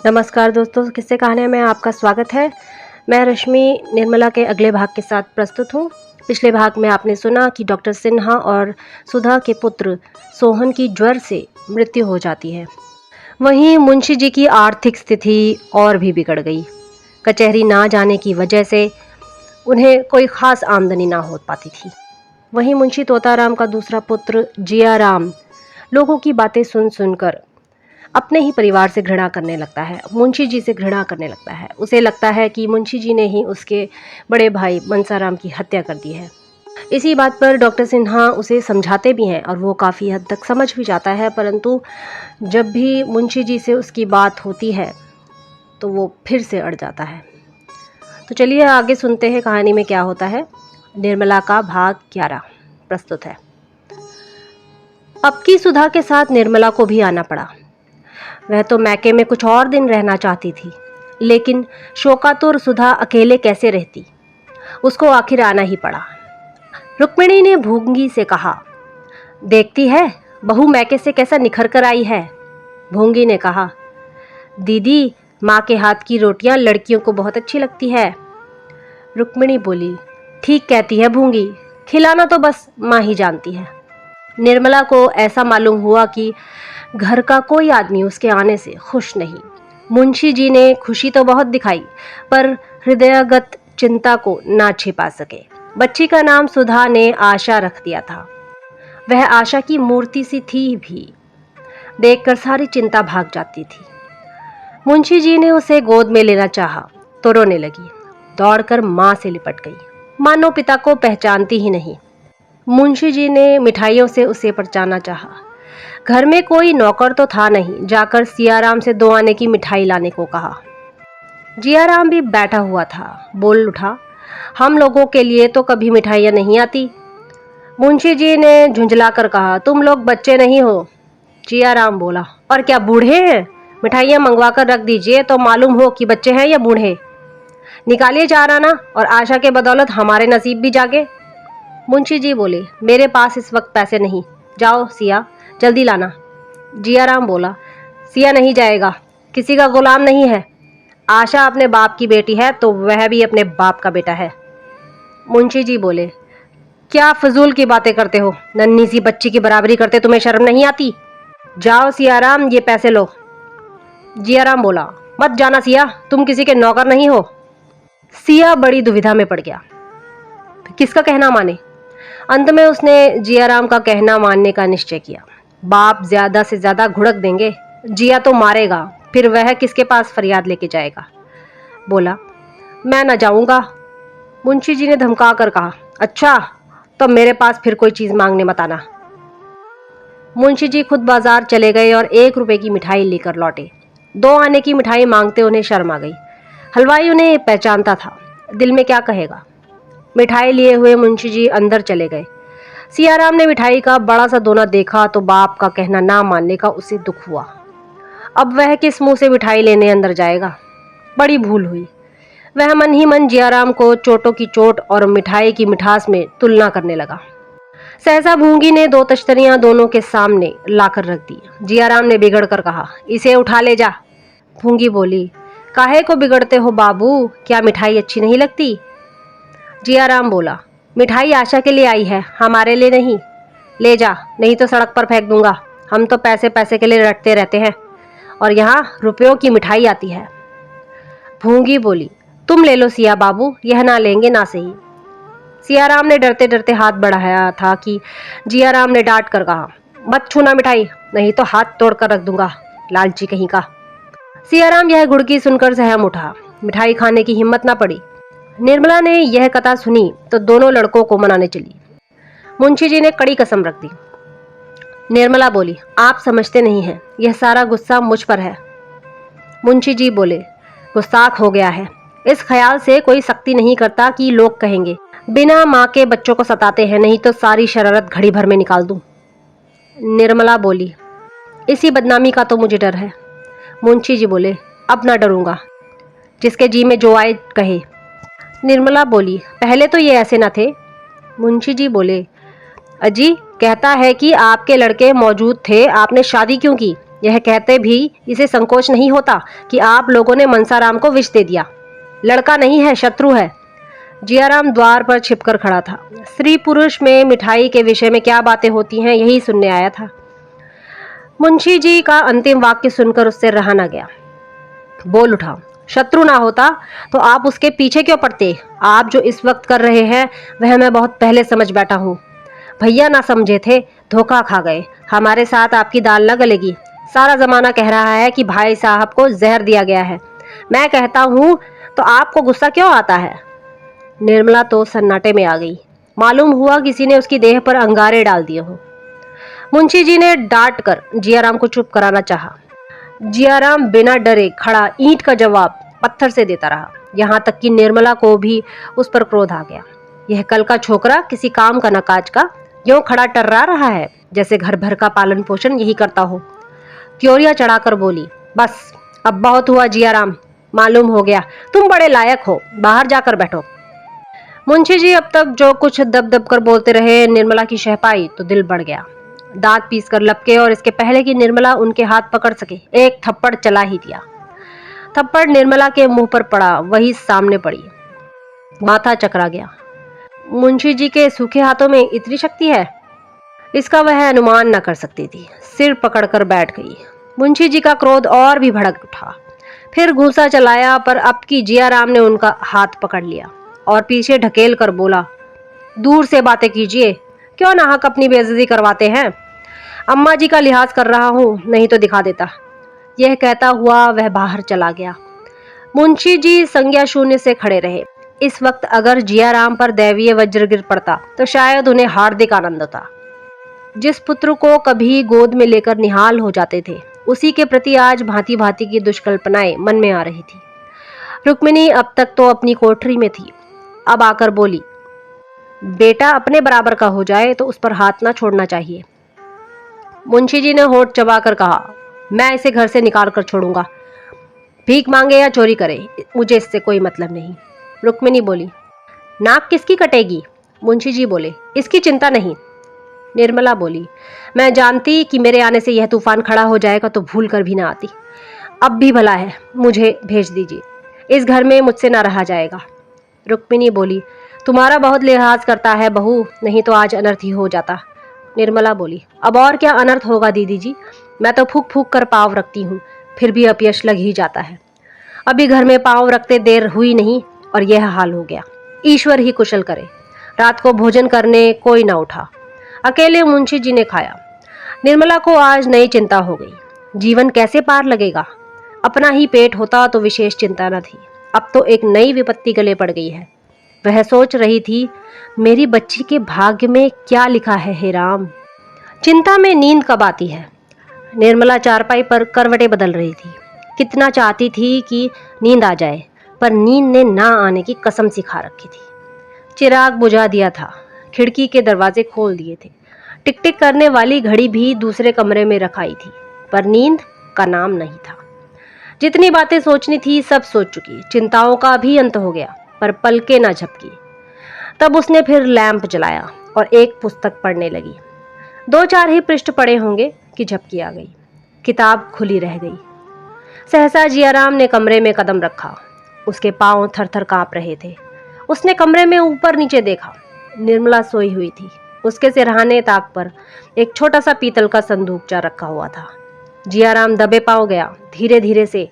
नमस्कार दोस्तों, किस्से कहानी में आपका स्वागत है। मैं रश्मि निर्मला के अगले भाग के साथ प्रस्तुत हूँ। पिछले भाग में आपने सुना कि डॉक्टर सिन्हा और सुधा के पुत्र सोहन की ज्वर से मृत्यु हो जाती है। वहीं मुंशी जी की आर्थिक स्थिति और भी बिगड़ गई। कचहरी ना जाने की वजह से उन्हें कोई खास आमदनी ना हो पाती थी। वहीं मुंशी तोताराम का दूसरा पुत्र जियाराम लोगों की बातें सुन सुनकर अपने ही परिवार से घृणा करने लगता है, मुंशी जी से घृणा करने लगता है। उसे लगता है कि मुंशी जी ने ही उसके बड़े भाई मनसाराम की हत्या कर दी है। इसी बात पर डॉक्टर सिन्हा उसे समझाते भी हैं और वो काफ़ी हद तक समझ भी जाता है, परंतु जब भी मुंशी जी से उसकी बात होती है तो वो फिर से अड़ जाता है। तो चलिए आगे सुनते हैं कहानी में क्या होता है। निर्मला का भाग 11 प्रस्तुत है। अब की सुधा के साथ निर्मला को भी आना पड़ा। वह तो मैके में कुछ और दिन रहना चाहती थी, लेकिन शोकातुर सुधा अकेले कैसे रहती, उसको आखिर आना ही पड़ा। रुक्मिणी ने भूंगी से कहा, देखती है बहू मैके से कैसा निखर कर आई है। भूंगी ने कहा, दीदी माँ के हाथ की रोटियां लड़कियों को बहुत अच्छी लगती है। रुक्मिणी बोली, ठीक कहती है भूंगी, खिलाना तो बस माँ ही जानती है। निर्मला को ऐसा मालूम हुआ कि घर का कोई आदमी उसके आने से खुश नहीं। मुंशी जी ने खुशी तो बहुत दिखाई, पर हृदयगत चिंता को ना छिपा सके। बच्ची का नाम सुधा ने आशा रख दिया था। वह आशा की मूर्ति सी थी भी, देखकर सारी चिंता भाग जाती थी। मुंशी जी ने उसे गोद में लेना चाहा तो रोने लगी, दौड़कर माँ से लिपट गई, मानो पिता को पहचानती ही नहीं। मुंशी जी ने मिठाइयों से उसे परचाना चाहा। घर में कोई नौकर तो था नहीं, जाकर सियाराम से 2 आने की मिठाई लाने को कहा। जियाराम भी बैठा हुआ था, बोल उठा, हम लोगों के लिए तो कभी मिठाइयाँ नहीं आती। मुंशी जी ने झुंझलाकर कहा, तुम लोग बच्चे नहीं हो। जियाराम बोला, और क्या बूढ़े हैं? मिठाइयाँ मंगवा कर रख दीजिए तो मालूम हो कि बच्चे हैं या बूढ़े। निकालिए 4 आना और आशा के बदौलत हमारे नसीब भी जागे। मुंशी जी बोले, मेरे पास इस वक्त पैसे नहीं, जाओ सिया जल्दी लाना। जियाराम बोला, सिया नहीं जाएगा, किसी का गुलाम नहीं है। आशा अपने बाप की बेटी है तो वह भी अपने बाप का बेटा है। मुंशी जी बोले, क्या फजूल की बातें करते हो, नन्ही सी बच्ची की बराबरी करते तुम्हें शर्म नहीं आती। जाओ सियाराम ये पैसे लो। जियाराम बोला, मत जाना सिया, तुम किसी के नौकर नहीं हो। सिया बड़ी दुविधा में पड़ गया, किसका कहना माने। अंत में उसने जियाराम का कहना मानने का निश्चय किया। बाप ज्यादा से ज्यादा घुड़क देंगे, जिया तो मारेगा, फिर वह किसके पास फरियाद लेके जाएगा। बोला, मैं न जाऊंगा। मुंशी जी ने धमका कर कहा, अच्छा तो मेरे पास फिर कोई चीज मांगने मत आना। मुंशी जी खुद बाजार चले गए और 1 रुपए की मिठाई लेकर लौटे। 2 आने की मिठाई मांगते उन्हें शर्म आ गई। हलवाई उन्हें पहचानता था, दिल में क्या कहेगा। मिठाई लिए हुए मुंशी जी अंदर चले गए। सियाराम ने मिठाई का बड़ा सा दोना देखा तो बाप का कहना ना मानने का उसे दुख हुआ। अब वह किस मुंह से मिठाई लेने अंदर जाएगा। बड़ी भूल हुई। वह मन ही मन जियाराम को चोटों की चोट और मिठाई की मिठास में तुलना करने लगा। सहसा भूंगी ने 2 तश्तरियां दोनों के सामने लाकर रख दी। जियाराम ने बिगड़ कर कहा, इसे उठा ले जा। भूंगी बोली, काहे को बिगड़ते हो बाबू, क्या मिठाई अच्छी नहीं लगती। जियाराम बोला, मिठाई आशा के लिए आई है, हमारे लिए नहीं। ले जा, नहीं तो सड़क पर फेंक दूंगा। हम तो पैसे पैसे के लिए रटते रहते हैं और यहाँ रुपयों की मिठाई आती है। भूंगी बोली, तुम ले लो सिया बाबू, यह ना लेंगे ना सही। सियाराम ने डरते डरते हाथ बढ़ाया था कि जियाराम ने डांट कर कहा, मत छूना मिठाई, नहीं तो हाथ तोड़कर रख दूंगा, लालची कहीं का। सियाराम यह घुड़की सुनकर सहम उठा, मिठाई खाने की हिम्मत ना पड़ी। निर्मला ने यह कथा सुनी तो दोनों लड़कों को मनाने चली। मुंशी जी ने कड़ी कसम रख दी। निर्मला बोली, आप समझते नहीं हैं, यह सारा गुस्सा मुझ पर है। मुंशी जी बोले, गुस्ताख हो गया है, इस ख्याल से कोई सख्ती नहीं करता कि लोग कहेंगे बिना माँ के बच्चों को सताते हैं, नहीं तो सारी शरारत घड़ी भर में निकाल दूं। निर्मला बोली, इसी बदनामी का तो मुझे डर है। मुंशी जी बोले, अब ना डरूंगा, जिसके जी में जो आए कहे। निर्मला बोली, पहले तो ये ऐसे न थे। मुंशी जी बोले, अजी कहता है कि आपके लड़के मौजूद थे, आपने शादी क्यों की, यह कहते भी इसे संकोच नहीं होता कि आप लोगों ने मनसाराम को विष दे दिया। लड़का नहीं है, शत्रु है। जियाराम द्वार पर छिपकर खड़ा था। स्त्री पुरुष में मिठाई के विषय में क्या बातें होती हैं, यही सुनने आया था। मुंशी जी का अंतिम वाक्य सुनकर उससे रहा न गया। बोल उठा, शत्रु ना होता तो आप उसके पीछे क्यों पड़ते? आप जो इस वक्त कर रहे हैं वह मैं बहुत पहले समझ बैठा हूँ। भैया ना समझे थे, धोखा खा गए। हमारे साथ आपकी दाल न गलेगी। सारा जमाना कह रहा है कि भाई साहब को जहर दिया गया है। मैं कहता हूँ तो आपको गुस्सा क्यों आता है? निर्मला तो सन्नाटे में आ गई। मालूम हुआ किसी ने उसकी देह पर अंगारे डाल दिए हो। मुंशी जी ने डांट कर जियाराम को चुप कराना चाहा। जियाराम बिना डरे खड़ा ईंट का जवाब पत्थर से देता रहा। यहाँ तक कि निर्मला को भी उस पर क्रोध आ गया। यह कल का छोकरा किसी काम का न काज का यूं खड़ा टर्रा रहा है जैसे घर भर का पालन पोषण यही करता हो। क्योरिया चढ़ाकर बोली, बस अब बहुत हुआ जियाराम, मालूम हो गया तुम बड़े लायक हो, बाहर जाकर बैठो। मुंशी जी अब तक जो कुछ दब दब कर बोलते रहे, निर्मला की शह पाई तो दिल बढ़ गया। दांत पीस कर लपके और इसके पहले कि निर्मला उनके हाथ पकड़ सके एक थप्पड़ चला ही दिया। थप्पड़ निर्मला के मुंह पर पड़ा, वही सामने पड़ी। माथा चकरा गया। मुंशी जी के सूखे हाथों में इतनी शक्ति है, इसका वह अनुमान न कर सकती थी। सिर पकड़कर बैठ गई। मुंशी जी का क्रोध और भी भड़क उठा। फिर घूंसा चलाया, पर अब की जियाराम ने उनका हाथ पकड़ लिया और पीछे ढकेल कर बोला, दूर से बातें कीजिए, क्यों नाहक अपनी बेइज्जती करवाते हैं? अम्मा जी का लिहाज कर रहा हूँ, नहीं तो दिखा देता। यह कहता हुआ वह बाहर चला गया। मुंशी जी संज्ञा शून्य से खड़े रहे। इस वक्त अगर जियाराम पर दैवीय वज्र गिर पड़ता तो शायद उन्हें हार्दिक आनंद होता। जिस पुत्र को कभी गोद में लेकर निहाल हो जाते थे, उसी के प्रति आज भांति भांति की दुष्कल्पनाएं मन में आ रही थी। रुक्मिणी अब तक तो अपनी कोठरी में थी, अब आकर बोली, बेटा अपने बराबर का हो जाए तो उस पर हाथ ना छोड़ना चाहिए। मुंशी जी ने होठ चबाकर कहा, मैं इसे घर से निकाल कर छोड़ूंगा। भीख मांगे या चोरी करे, मुझे इससे कोई मतलब नहीं। रुक्मिणी बोली, नाक किसकी कटेगी? मुंशी जी बोले, इसकी चिंता नहीं। निर्मला बोली, मैं जानती कि मेरे आने से यह तूफान खड़ा हो जाएगा तो भूल कर भी ना आती। अब भी भला है, मुझे भेज दीजिए, इस घर में मुझसे ना रहा जाएगा। रुक्मिणी बोली, तुम्हारा बहुत लिहाज करता है बहू, नहीं तो आज अनर्थ ही हो जाता। निर्मला बोली, अब और क्या अनर्थ होगा दीदी जी, मैं तो फूक फूक कर पाँव रखती हूँ, फिर भी अपयश लग ही जाता है। अभी घर में पाँव रखते देर हुई नहीं और यह हाल हो गया। ईश्वर ही कुशल करे। रात को भोजन करने कोई ना उठा, अकेले मुंशी जी ने खाया। निर्मला को आज नई चिंता हो गई, जीवन कैसे पार लगेगा। अपना ही पेट होता तो विशेष चिंता न थी, अब तो एक नई विपत्ति गले पड़ गई है। वह सोच रही थी, मेरी बच्ची के भाग्य में क्या लिखा है हे राम। चिंता में नींद कब आती है। निर्मला चारपाई पर करवटें बदल रही थी। कितना चाहती थी कि नींद आ जाए, पर नींद ने ना आने की कसम सी खा रखी थी। चिराग बुझा दिया था, खिड़की के दरवाजे खोल दिए थे। टिक टिक करने वाली घड़ी भी दूसरे कमरे में रखाई थी, पर नींद का नाम नहीं था। जितनी बातें सोचनी थी सब सोच चुकी। चिंताओं का भी अंत हो गया, पर पलके ना झपकी। तब उसने फिर लैंप जलाया और एक पुस्तक पढ़ने लगी। 2-4 ही पृष्ठ पढ़े होंगे कि झपकी आ गई। किताब खुली रह गई। सहसा जियाराम ने कमरे में कदम रखा। उसके पांव थर-थर कांप रहे थे। उसने कमरे में ऊपर नीचे देखा। निर्मला सोई हुई थी। उसके सिरहाने ताक पर एक छोटा सा पीतल का संदूकचा रखा हुआ था। जियाराम दबे पांव गया। धीरे धीरे से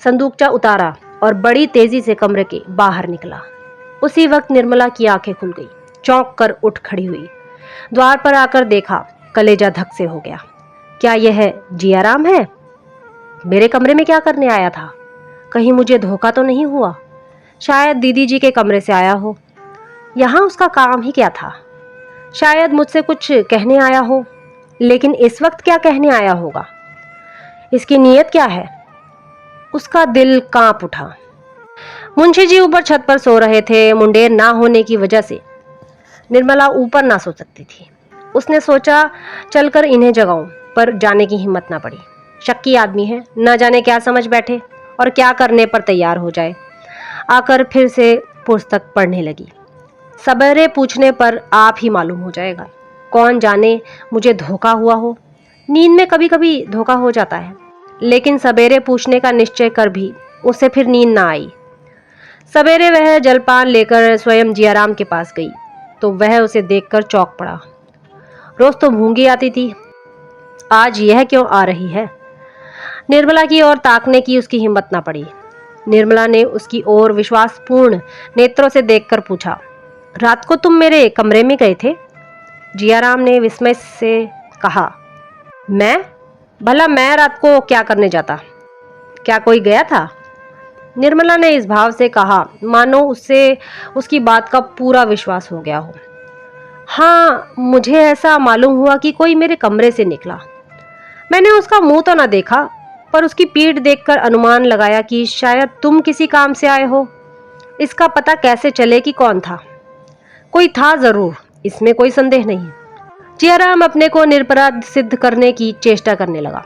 संदूकचा उतारा और बड़ी तेजी से कमरे के बाहर निकला। उसी वक्त निर्मला की आंखें खुल गई। चौंक कर उठ खड़ी हुई। द्वार पर आकर देखा, कलेजा धक से हो गया। क्या यह जियाराम है? मेरे कमरे में क्या करने आया था? कहीं मुझे धोखा तो नहीं हुआ? शायद दीदी जी के कमरे से आया हो। यहाँ उसका काम ही क्या था? शायद मुझसे कुछ कहने आया हो, लेकिन इस वक्त क्या कहने आया होगा? इसकी नीयत क्या है? उसका दिल कांप उठा। मुंशी जी ऊपर छत पर सो रहे थे। मुंडेर ना होने की वजह से निर्मला ऊपर ना सो सकती थी। उसने सोचा चलकर इन्हें जगाऊं, पर जाने की हिम्मत ना पड़ी। शक्की आदमी है, न जाने क्या समझ बैठे और क्या करने पर तैयार हो जाए। आकर फिर से पुस्तक पढ़ने लगी। सवेरे पूछने पर आप ही मालूम हो जाएगा। कौन जाने मुझे धोखा हुआ हो नींद में कभी कभी धोखा हो जाता है, लेकिन सवेरे पूछने का निश्चय कर भी उसे फिर नींद ना आई। सवेरे वह जलपान लेकर स्वयं जियाराम के पास गई तो वह उसे देखकर चौंक पड़ा। रोज तो भूंगी आती थी, आज यह क्यों आ रही है? निर्मला की ओर ताकने की उसकी हिम्मत ना पड़ी। निर्मला ने उसकी ओर विश्वासपूर्ण नेत्रों से देखकर पूछा, रात को तुम मेरे कमरे में गए थे? जियाराम ने विस्मय से कहा, मैं? भला मैं रात को क्या करने जाता? क्या कोई गया था? निर्मला ने इस भाव से कहा मानो उससे उसकी बात का पूरा विश्वास हो गया हो। हाँ, मुझे ऐसा मालूम हुआ कि कोई मेरे कमरे से निकला। मैंने उसका मुंह तो ना देखा, पर उसकी पीठ देखकर अनुमान लगाया कि शायद तुम किसी काम से आए हो। इसका पता कैसे चले कि कौन था? कोई था जरूर, इसमें कोई संदेह नहीं। जियाराम अपने को निरपराध सिद्ध करने की चेष्टा करने लगा।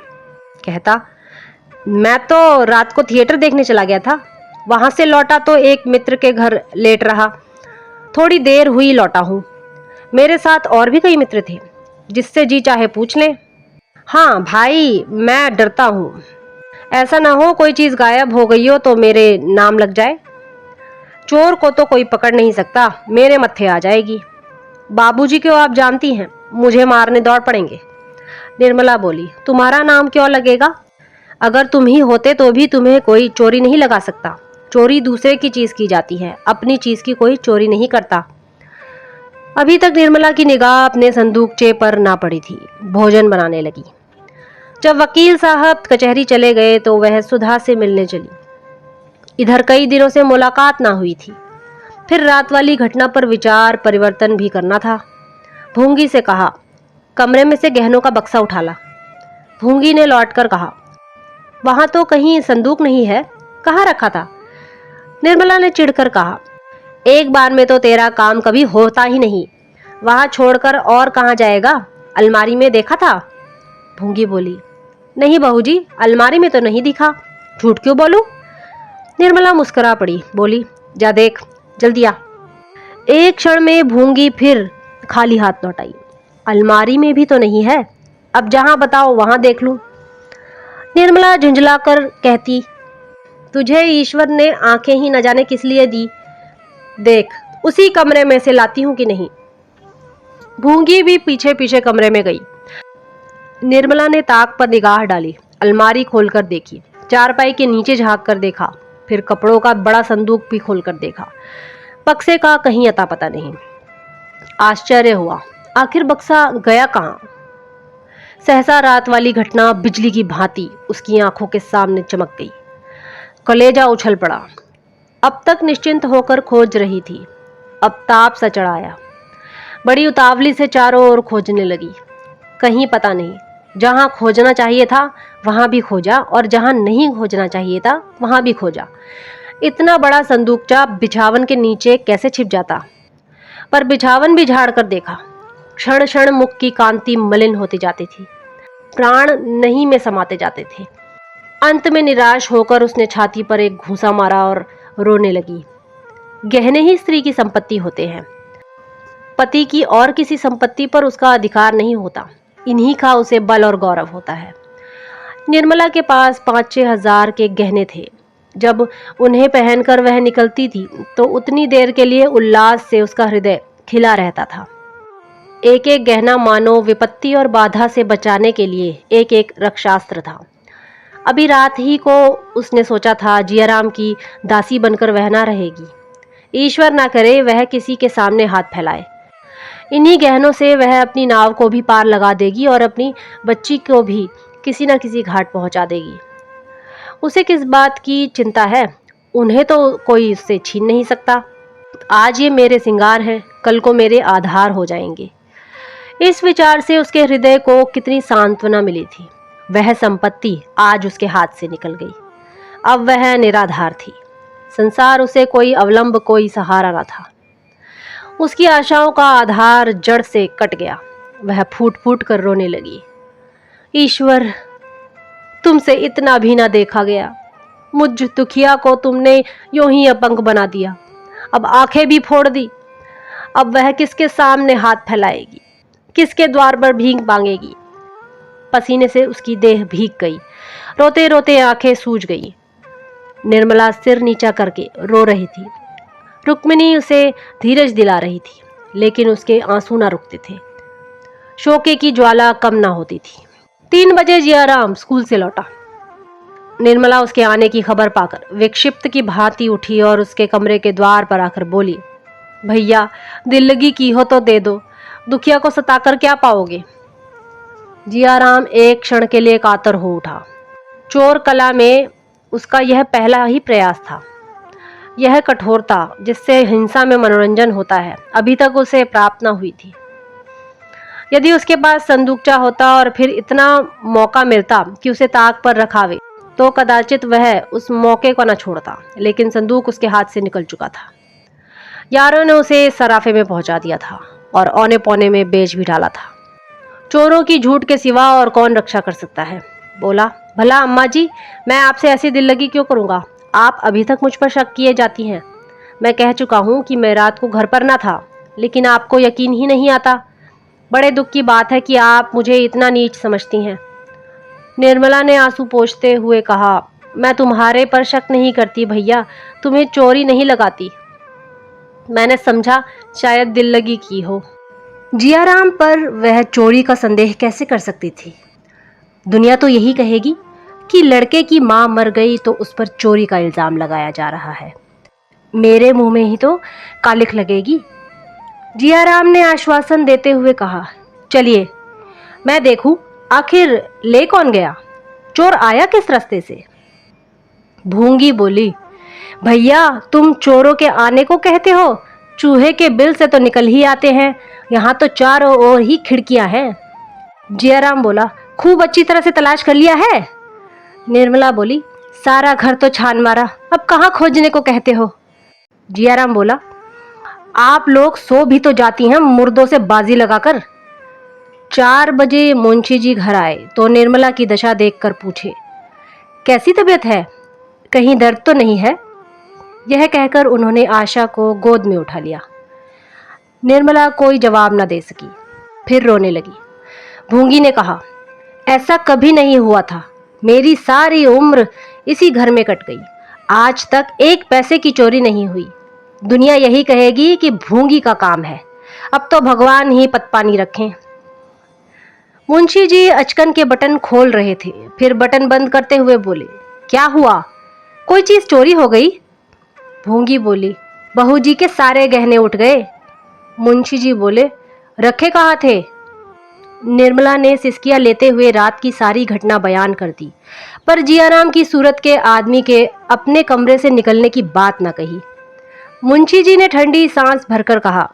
कहता, मैं तो रात को थिएटर देखने चला गया था। वहां से लौटा तो एक मित्र के घर लेट रहा। थोड़ी देर हुई लौटा हूं। मेरे साथ और भी कई मित्र थे, जिससे जी चाहे पूछ लें। हाँ भाई, मैं डरता हूँ, ऐसा ना हो कोई चीज गायब हो गई हो तो मेरे नाम लग जाए। चोर को तो कोई पकड़ नहीं सकता, मेरे मत्थे आ जाएगी। बाबूजी को आप जानती हैं, मुझे मारने दौड़ पड़ेंगे। निर्मला बोली, तुम्हारा नाम क्यों लगेगा? अगर तुम ही होते तो भी तुम्हें कोई चोरी नहीं लगा सकता। चोरी दूसरे की चीज की जाती है, अपनी चीज की कोई चोरी नहीं करता। अभी तक निर्मला की निगाह अपने संदूकचे पर ना पड़ी थी। भोजन बनाने लगी। जब वकील साहब कचहरी चले गए तो वह सुधा से मिलने चली। इधर कई दिनों से मुलाकात ना हुई थी। फिर रात वाली घटना पर विचार परिवर्तन भी करना था। भूंगी से कहा, कमरे में से गहनों का बक्सा उठा ला। भूंगी ने लौटकर कहा, वहां तो कहीं संदूक नहीं है, कहाँ रखा था? निर्मला ने चिढ़कर कहा, एक बार में तो तेरा काम कभी होता ही नहीं। वहां छोड़कर और कहाँ जाएगा? अलमारी में देखा था? भूंगी बोली, नहीं बहूजी, अलमारी में तो नहीं दिखा। झूठ क्यों बोलूं? निर्मला मुस्कुरा पड़ी, बोली, जा देख, जल्दी आ। एक क्षण में भूंगी फिर खाली हाथ लौट आई। अलमारी में भी तो नहीं है, अब जहां बताओ वहां देख लूं। निर्मला झुंझलाकर कहती, तुझे ईश्वर ने आंखें ही न जाने किस लिए दी। देख, उसी कमरे में से लाती हूं कि नहीं। भूंगी भी पीछे पीछे कमरे में गई। निर्मला ने ताक पर निगाह डाली, अलमारी खोलकर देखी, चारपाई के नीचे झांक कर देखा, फिर कपड़ों का बड़ा संदूक भी खोलकर देखा। बक्से का कहीं अता पता नहीं। आश्चर्य हुआ, आखिर बक्सा गया कहाँ? सहसा रात वाली घटना बिजली की भांति उसकी आंखों के सामने चमक गई। कलेजा उछल पड़ा। अब तक निश्चिंत होकर खोज रही थी, अब ताप सा चढ़ाया। बड़ी उतावली से चारों ओर खोजने लगी। कहीं पता नहीं। जहां खोजना चाहिए था वहां भी खोजा और जहां नहीं खोजना चाहिए था वहां भी खोजा। इतना बड़ा संदूकचा बिछावन के नीचे कैसे छिप जाता? पर बिछावन भी झाड़ कर देखा। क्षण क्षण मुख की कांति मलिन होती जाती थी, प्राण नहीं में समाते जाते थे। अंत में निराश होकर उसने छाती पर एक घूंसा मारा और रोने लगी। गहने ही स्त्री की संपत्ति होते हैं, पति की और किसी संपत्ति पर उसका अधिकार नहीं होता। इन्हीं का उसे बल और गौरव होता है। निर्मला के पास 5-6 हजार के गहने थे। जब उन्हें पहनकर वह निकलती थी तो उतनी देर के लिए उल्लास से उसका हृदय खिला रहता था। एक एक गहना मानो विपत्ति और बाधा से बचाने के लिए एक एक रक्षास्त्र था। अभी रात ही को उसने सोचा था जियाराम की दासी बनकर वह ना रहेगी। ईश्वर ना करे वह किसी के सामने हाथ फैलाए। इन्हीं गहनों से वह अपनी नाव को भी पार लगा देगी और अपनी बच्ची को भी किसी न किसी घाट पहुंचा देगी। उसे किस बात की चिंता है? उन्हें तो कोई उससे छीन नहीं सकता। आज ये मेरे सिंगार हैं, कल को मेरे आधार हो जाएंगे। इस विचार से उसके हृदय को कितनी सांत्वना मिली थी। वह संपत्ति आज उसके हाथ से निकल गई। अब वह निराधार थी। संसार उसे कोई अवलंब, कोई सहारा न था। उसकी आशाओं का आधार जड़ से कट गया। वह फूट फूट कर रोने लगी। ईश्वर, तुमसे इतना भी ना देखा गया। मुझ दुखिया को तुमने यूं ही अपंग बना दिया। अब आंखें भी फोड़ दी। अब वह किसके सामने हाथ फैलाएगी, किसके द्वार पर भीख मांगेगी? पसीने से उसकी देह भीग गई। रोते रोते आंखें सूज गई। निर्मला सिर नीचा करके रो रही थी। रुक्मिणी उसे धीरज दिला रही थी, लेकिन उसके आंसू ना रुकते थे। शोके की ज्वाला कम ना होती थी। 3 बजे जियाराम स्कूल से लौटा। निर्मला उसके आने की खबर पाकर विक्षिप्त की भांति उठी और उसके कमरे के द्वार पर आकर बोली, भैया दिल लगी की हो तो दे दो, दुखिया को सताकर क्या पाओगे। जियाराम एक क्षण के लिए कातर हो उठा। चोर कला में उसका यह पहला ही प्रयास था। यह कठोरता जिससे हिंसा में मनोरंजन होता है, अभी तक उसे प्राप्त न हुई थी। यदि उसके पास संदूकचा होता और फिर इतना मौका मिलता कि उसे ताक पर रखावे, तो कदाचित वह उस मौके को न छोड़ता, लेकिन संदूक उसके हाथ से निकल चुका था। यारों ने उसे सराफे में पहुंचा दिया था और औने पौने में बेच भी डाला था। चोरों की झूठ के सिवा और कौन रक्षा कर सकता है। बोला, भला अम्मा जी, मैं आपसे ऐसी दिल लगी क्यों करूंगा। आप अभी तक मुझ पर शक किए जाती हैं। मैं कह चुका हूं कि मैं रात को घर पर ना था, लेकिन आपको यकीन ही नहीं आता। बड़े दुख की बात है कि आप मुझे इतना नीच समझती हैं। निर्मला ने आंसू पोंछते हुए कहा, मैं तुम्हारे पर शक नहीं करती भैया, तुम्हें चोरी नहीं लगाती। मैंने समझा शायद दिल लगी की हो। जियाराम पर वह चोरी का संदेह कैसे कर सकती थी। दुनिया तो यही कहेगी कि लड़के की मां मर गई तो उस पर चोरी का इल्जाम लगाया जा रहा है। मेरे मुंह में ही तो कालिख लगेगी। जियाराम ने आश्वासन देते हुए कहा, चलिए मैं देखूं आखिर ले कौन गया, चोर आया किस रास्ते से। भूंगी बोली, भैया तुम चोरों के आने को कहते हो, चूहे के बिल से तो निकल ही आते हैं। यहाँ तो चारों ओर ही खिड़कियां हैं। जियाराम बोला, खूब अच्छी तरह से तलाश कर लिया है। निर्मला बोली, सारा घर तो छान मारा, अब कहाँ खोजने को कहते हो। जियाराम बोला, आप लोग सो भी तो जाती हैं मुर्दों से बाजी लगाकर। 4 बजे मुंशी जी घर आए तो निर्मला की दशा देखकर पूछे, कैसी तबीयत है, कहीं दर्द तो नहीं है। यह कहकर उन्होंने आशा को गोद में उठा लिया। निर्मला कोई जवाब न दे सकी, फिर रोने लगी। भूंगी ने कहा, ऐसा कभी नहीं हुआ था, मेरी सारी उम्र इसी घर में कट गई, आज तक 1 पैसे की चोरी नहीं हुई। दुनिया यही कहेगी कि भूंगी का काम है, अब तो भगवान ही पतपानी रखें। मुंशी जी अचकन के बटन खोल रहे थे, फिर बटन बंद करते हुए बोले, क्या हुआ, कोई चीज चोरी हो गई। भूंगी बोली, बहू जी के सारे गहने उठ गए। मुंशी जी बोले, रखे कहाँ थे। निर्मला ने सिसकियां लेते हुए रात की सारी घटना बयान कर दी, पर जियाराम की सूरत के आदमी के अपने कमरे से निकलने की बात न कही। मुंशी जी ने ठंडी सांस भरकर कहा,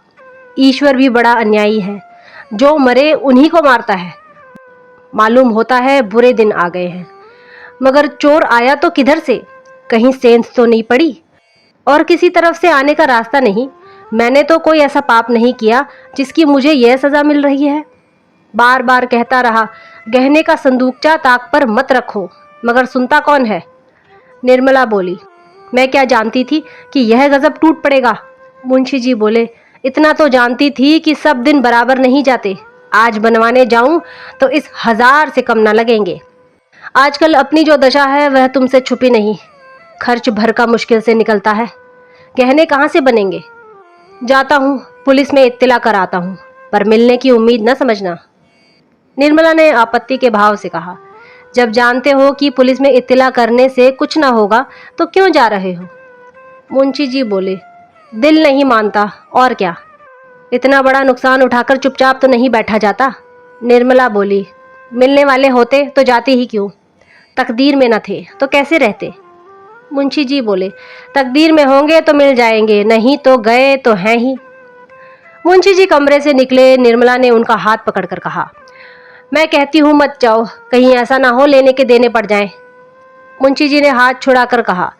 ईश्वर भी बड़ा अन्यायी है, जो मरे उन्हीं को मारता है। मालूम होता है बुरे दिन आ गए हैं, मगर चोर आया तो किधर से, कहीं सेंध तो नहीं पड़ी, और किसी तरफ से आने का रास्ता नहीं। मैंने तो कोई ऐसा पाप नहीं किया जिसकी मुझे यह सजा मिल रही है। बार बार कहता रहा, गहने का संदूकचा ताक पर मत रखो, मगर सुनता कौन है। निर्मला बोली, मैं क्या जानती थी कि यह गजब टूट पड़ेगा। मुंशी जी बोले, इतना तो जानती थी कि सब दिन बराबर नहीं जाते, आज बनवाने जाऊं तो इस 1000 से कम ना लगेंगे। आजकल अपनी जो दशा है वह तुमसे छुपी नहीं, खर्च भर का मुश्किल से निकलता है, गहने कहाँ से बनेंगे। जाता हूँ, पुलिस में इत्तला कराता हूँ, पर मिलने की उम्मीद न समझना। निर्मला ने आपत्ति के भाव से कहा, जब जानते हो कि पुलिस में इत्तला करने से कुछ ना होगा तो क्यों जा रहे हो। मुंशी जी बोले, दिल नहीं मानता और क्या, इतना बड़ा नुकसान उठाकर चुपचाप तो नहीं बैठा जाता। निर्मला बोली, मिलने वाले होते तो जाते ही क्यों, तकदीर में न थे तो कैसे रहते। मुंशी जी बोले, तकदीर में होंगे तो मिल जाएंगे, नहीं तो गए तो हैं ही। मुंशी जी कमरे से निकले। निर्मला ने उनका हाथ पकड़कर कहा, मैं कहती हूँ मत जाओ, कहीं ऐसा ना हो लेने के देने पड़ जाएं। मुंशी जी ने हाथ छुड़ाकर कहा,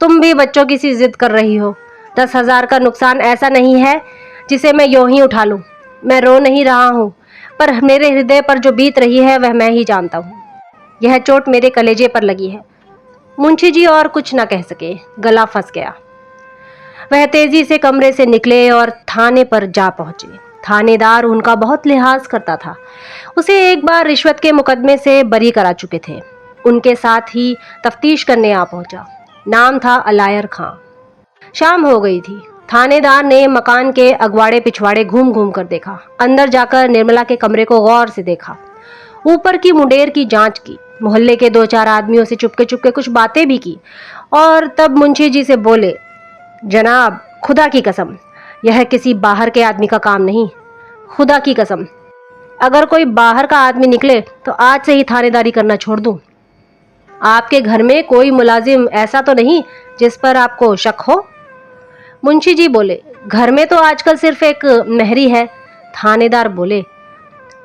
तुम भी बच्चों की सी जिद कर रही हो। 10,000 का नुकसान ऐसा नहीं है जिसे मैं यूं ही उठा लूं। मैं रो नहीं रहा हूं, पर मेरे हृदय पर जो बीत रही है वह मैं ही जानता हूं। यह चोट मेरे कलेजे पर लगी है। मुंशी जी और कुछ न कह सके, गला फंस गया। वह तेजी से कमरे से निकले और थाने पर जा पहुंचे। थानेदार उनका बहुत लिहाज करता था। उसे एक बार रिश्वत के मुकदमे से बरी करा चुके थे। उनके साथ ही तफ्तीश करने आ पहुंचा। नाम था अलायर खां। शाम हो गई थी। थानेदार ने मकान के अगवाड़े पिछवाड़े घूम घूम कर देखा। अंदर जाकर निर्मला के कमरे को गौर से देखा। ऊपर की मुंडेर की जांच की। मोहल्ले के 2-4 आदमियों से चुपके चुपके कुछ बातें भी की। और तब मुंशी जी से बोले, जनाब, खुदा की कसम, यह किसी बाहर के आदमी का काम नहीं। खुदा की कसम, अगर कोई बाहर का आदमी निकले तो आज से ही थानेदारी करना छोड़ दूं। आपके घर में कोई मुलाजिम ऐसा तो नहीं जिस पर आपको शक हो? मुंशी जी बोले, घर में तो आजकल सिर्फ एक मेहरी है। थानेदार बोले,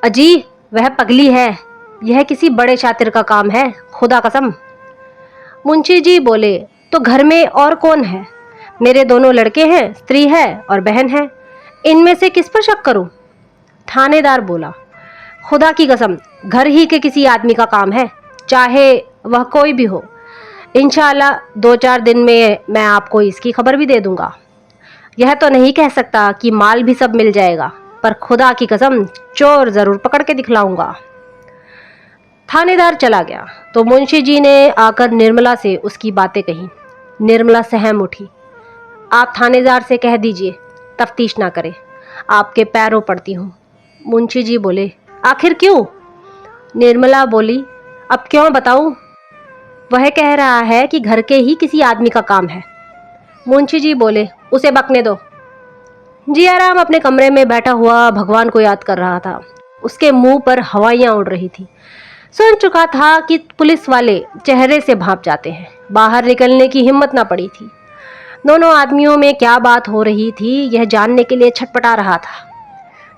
अजी, वह पगली है। यह किसी बड़े शातिर का काम है, खुदा कसम। मुंशी जी बोले, तो घर में और कौन है? मेरे 2 लड़के हैं, स्त्री है और बहन है। इनमें से किस पर शक करूं? थानेदार बोला, खुदा की कसम, घर ही के किसी आदमी का काम है, चाहे वह कोई भी हो। इंशाअल्लाह 2-4 दिन में मैं आपको इसकी खबर भी दे दूंगा। यह तो नहीं कह सकता कि माल भी सब मिल जाएगा, पर खुदा की कसम चोर जरूर पकड़ के दिखलाऊंगा। थानेदार चला गया तो मुंशी जी ने आकर निर्मला से उसकी बातें कही। निर्मला सहम उठी। आप थानेदार से कह दीजिए तफ्तीश ना करे, आपके पैरों पड़ती हूँ। मुंशी जी बोले, आखिर क्यों? निर्मला बोली, अब क्यों बताऊं? वह कह रहा है कि घर के ही किसी आदमी का काम है। मुंशी जी बोले, उसे बकने दो। जियाराम अपने कमरे में बैठा हुआ भगवान को याद कर रहा था। उसके मुंह पर हवाइयां उड़ रही थी। सुन चुका था कि पुलिस वाले चेहरे से भांप जाते हैं। बाहर निकलने की हिम्मत ना पड़ी थी। दोनों आदमियों में क्या बात हो रही थी यह जानने के लिए छटपटा रहा था।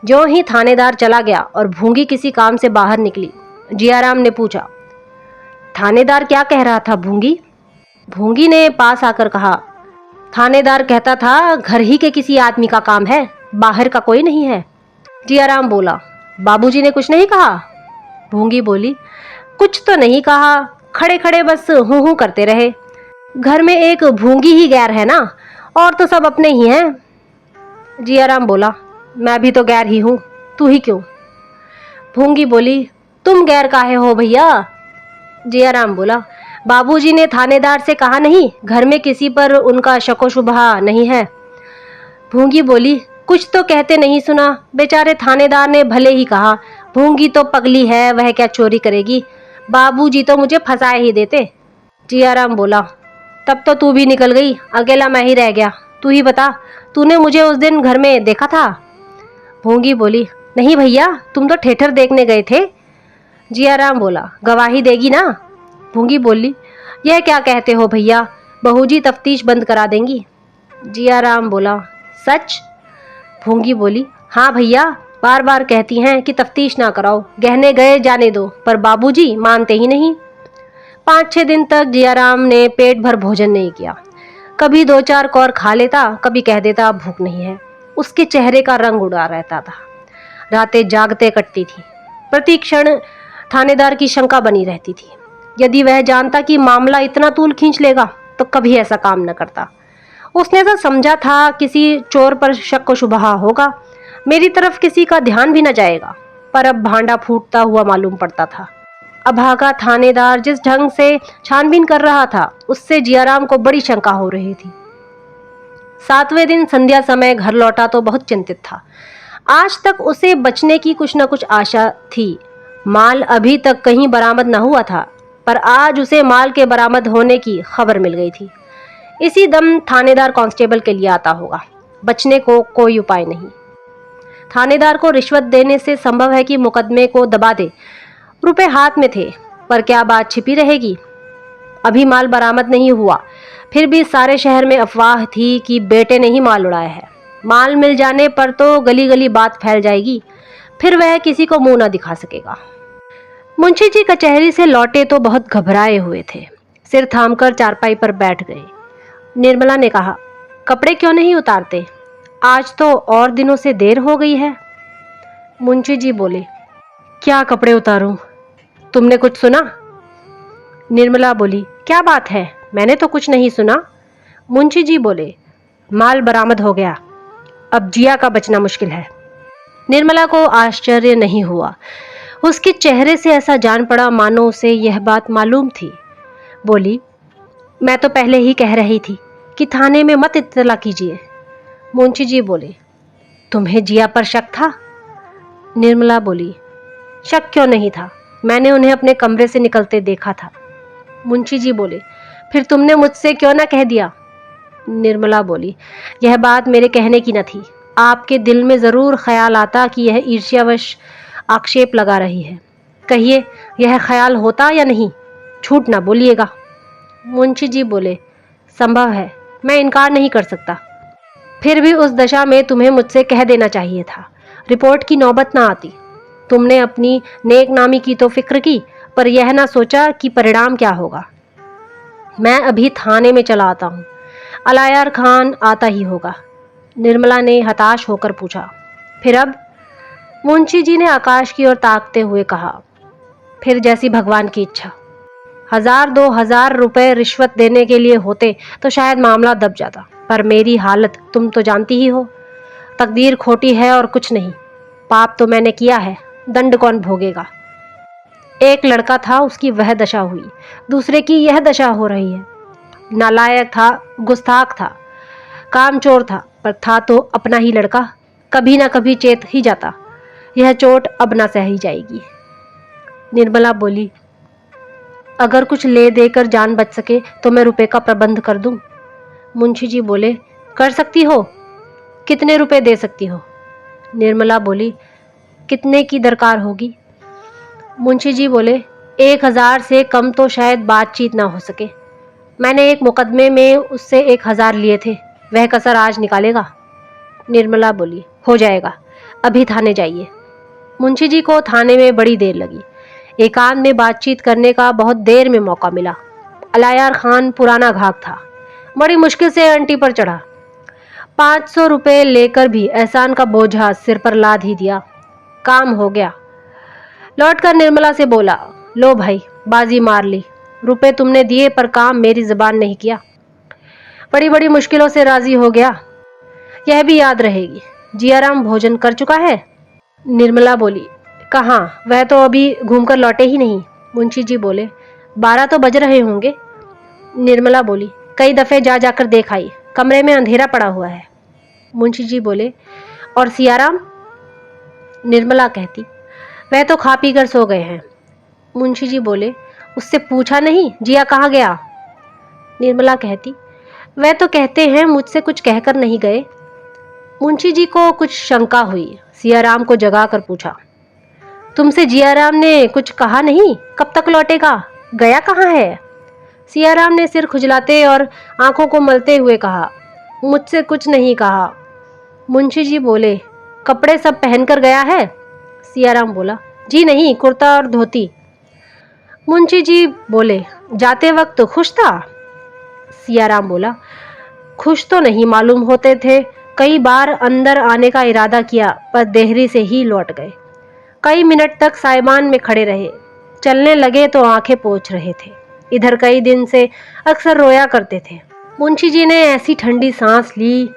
ज्यों ही थानेदार चला गया और भूंगी किसी काम से बाहर निकली, जियाराम ने पूछा, थानेदार क्या कह रहा था भूंगी? भूंगी ने पास आकर कहा, थानेदार कहता था घर ही के किसी आदमी का काम है, बाहर का कोई नहीं है। जियाराम बोला, बाबूजी ने कुछ नहीं कहा? भूंगी बोली, कुछ तो नहीं कहा, खड़े खड़े बस हूं हूं करते रहे। घर में एक भूंगी ही गैर है ना, और तो सब अपने ही हैं। जियाराम बोला, मैं भी तो गैर ही हूं, तू ही क्यों? भूंगी बोली, तुम गैर काहे हो भैया? जियाराम बोला, बाबूजी ने थानेदार से कहा नहीं घर में किसी पर उनका शको शुबहा नहीं है। भूंगी बोली, कुछ तो कहते नहीं सुना? बेचारे थानेदार ने भले ही कहा, भूंगी तो पगली है, वह क्या चोरी करेगी, बाबूजी तो मुझे फंसाए ही देते। जियाराम बोला, तब तो तू भी निकल गई, अकेला मैं ही रह गया। तू ही बता, तूने मुझे उस दिन घर में देखा था? भूंगी बोली, नहीं भैया, तुम तो थिएटर देखने गए थे। जियाराम बोला, गवाही देगी ना? भूंगी बोली, यह क्या कहते हो भैया, बहूजी तफ्तीश बंद करा देंगी। जियाराम बोला, सच? भूंगी बोली, हाँ भैया, बार बार कहती हैं कि तफ्तीश ना कराओ, गहने गए जाने दो, पर बाबूजी मानते ही नहीं। 5-6 दिन तक जियाराम ने पेट भर भोजन नहीं किया। कभी 2-4 कौर खा लेता, कभी कह देता भूख नहीं है। उसके चेहरे का रंग उड़ा रहता था। रातें जागते कटती थी। प्रति क्षण थानेदार की शंका बनी रहती थी। यदि वह जानता कि मामला इतना तूल खींच लेगा तो कभी ऐसा काम न करता। उसने तो समझा था किसी चोर पर शक व शुबहा होगा, मेरी तरफ किसी का ध्यान भी न जाएगा, पर अब भांडा फूटता हुआ मालूम पड़ता था। अभागा थानेदार जिस ढंग से छानबीन कर रहा था उससे जियाराम को बड़ी शंका हो रही थी। 7वें दिन संध्या समय घर लौटा तो बहुत चिंतित था। आज तक उसे बचने की कुछ न कुछ आशा थी। माल अभी तक कहीं बरामद न हुआ था, पर आज उसे माल के बरामद होने की खबर मिल गई थी। इसी दम थानेदार कांस्टेबल के लिए आता होगा। बचने को कोई उपाय नहीं। थानेदार को रिश्वत देने से संभव है कि मुकदमे को दबा दे। रुपए हाथ में थे, पर क्या बात छिपी रहेगी? अभी माल बरामद नहीं हुआ, फिर भी सारे शहर में अफवाह थी कि बेटे ने ही माल उड़ाया है। माल मिल जाने पर तो गली गली बात फैल जाएगी, फिर वह किसी को मुंह न दिखा सकेगा। मुंशी जी कचहरी से लौटे तो बहुत घबराए हुए थे। सिर थामकर चारपाई पर बैठ गए। निर्मला ने कहा, कपड़े क्यों नहीं उतारते? आज तो और दिनों से देर हो गई है। मुंशी जी बोले, क्या कपड़े उतारूं? तुमने कुछ सुना? निर्मला बोली, क्या बात है, मैंने तो कुछ नहीं सुना। मुंशी जी बोले, माल बरामद हो गया, अब जिया का बचना मुश्किल है। निर्मला को आश्चर्य नहीं हुआ। उसके चेहरे से ऐसा जान पड़ा मानो उसे यह बात मालूम थी। बोली, मैं तो पहले ही कह रही थी कि थाने में मत इत्तला कीजिए। मुंशी जी बोले, तुम्हें जिया पर शक था? निर्मला बोली, शक क्यों नहीं था, मैंने उन्हें अपने कमरे से निकलते देखा था। मुंशी जी बोले, फिर तुमने मुझसे क्यों ना कह दिया? निर्मला बोली, यह बात मेरे कहने की न थी। आपके दिल में जरूर ख्याल आता कि यह ईर्ष्यावश आक्षेप लगा रही है। कहिए, यह ख्याल होता या नहीं? झूठ ना बोलिएगा। मुंशी जी बोले, संभव है, मैं इनकार नहीं कर सकता। फिर भी उस दशा में तुम्हें मुझसे कह देना चाहिए था, रिपोर्ट की नौबत ना आती। तुमने अपनी नेक नामी की तो फिक्र की, पर यह ना सोचा कि परिणाम क्या होगा। मैं अभी थाने में चला आता हूँ, अलायार खान आता ही होगा। निर्मला ने हताश होकर पूछा, फिर अब? मुंशी जी ने आकाश की ओर ताकते हुए कहा, फिर जैसी भगवान की इच्छा। 1000-2000 रुपए रिश्वत देने के लिए होते तो शायद मामला दब जाता, पर मेरी हालत तुम तो जानती ही हो। तकदीर खोटी है और कुछ नहीं। पाप तो मैंने किया है, दंड कौन भोगेगा? एक लड़का था, उसकी वह दशा हुई, दूसरे की यह दशा हो रही है। नालायक था, गुस्ताख था, कामचोर था, पर था तो अपना ही लड़का। कभी ना कभी चेत ही जाता। यह चोट अब ना सही जाएगी। निर्मला बोली, अगर कुछ ले देकर जान बच सके तो मैं रुपए का प्रबंध कर दूं। मुंशी जी बोले, कर सकती हो? कितने रुपए दे सकती हो? निर्मला बोली, कितने की दरकार होगी? मुंशी जी बोले, 1000 से कम तो शायद बातचीत ना हो सके। मैंने एक मुकदमे में उससे 1000 लिए थे, वह कसर आज निकालेगा। निर्मला बोली, हो जाएगा, अभी थाने जाइए। मुंशी जी को थाने में बड़ी देर लगी। एकांत में बातचीत करने का बहुत देर में मौका मिला। अलायार खान पुराना घाक था, बड़ी मुश्किल से अंटी पर चढ़ा। 500 रुपये लेकर भी एहसान का बोझा सिर पर लाद ही दिया। काम हो गया। लौटकर निर्मला से बोला, लो भाई, बाजी मार ली। रुपए तुमने दिए पर काम मेरी जुबान नहीं किया। बड़ी बड़ी मुश्किलों से राजी हो गया। यह भी याद रहेगी, जियाराम भोजन कर चुका है? निर्मला बोली, कहाँ, वह तो अभी घूमकर लौटे ही नहीं। मुंशी जी बोले, 12 तो बज रहे होंगे। निर्मला बोली, कई दफे जा जाकर देख आई, कमरे में अंधेरा पड़ा हुआ है। मुंशी जी बोले, और सियाराम? निर्मला कहती, वह तो खा पी कर सो गए हैं। मुंशी जी बोले, उससे पूछा नहीं जिया कहाँ गया? निर्मला कहती, वह तो कहते हैं मुझसे कुछ कहकर नहीं गए। मुंशी जी को कुछ शंका हुई। सियाराम को जगाकर पूछा, तुमसे जियाराम ने कुछ कहा नहीं? कब तक लौटेगा? गया कहाँ है? सियाराम ने सिर खुजलाते और आंखों को मलते हुए कहा, मुझसे कुछ नहीं कहा। मुंशी जी बोले, कपड़े सब पहनकर गया है? सियाराम बोला, जी नहीं, कुर्ता और धोती। मुंशी जी बोले, जाते वक्त खुश था? सियाराम बोला, खुश तो नहीं मालूम होते थे। कई बार अंदर आने का इरादा किया, पर देहरी से ही लौट गए। कई मिनट तक साइबान में खड़े रहे। चलने लगे तो आंखें पोंछ रहे थे। इधर कई दिन से अक्सर रोया करते थे। मुंशी जी ने ऐसी ठंडी सांस ली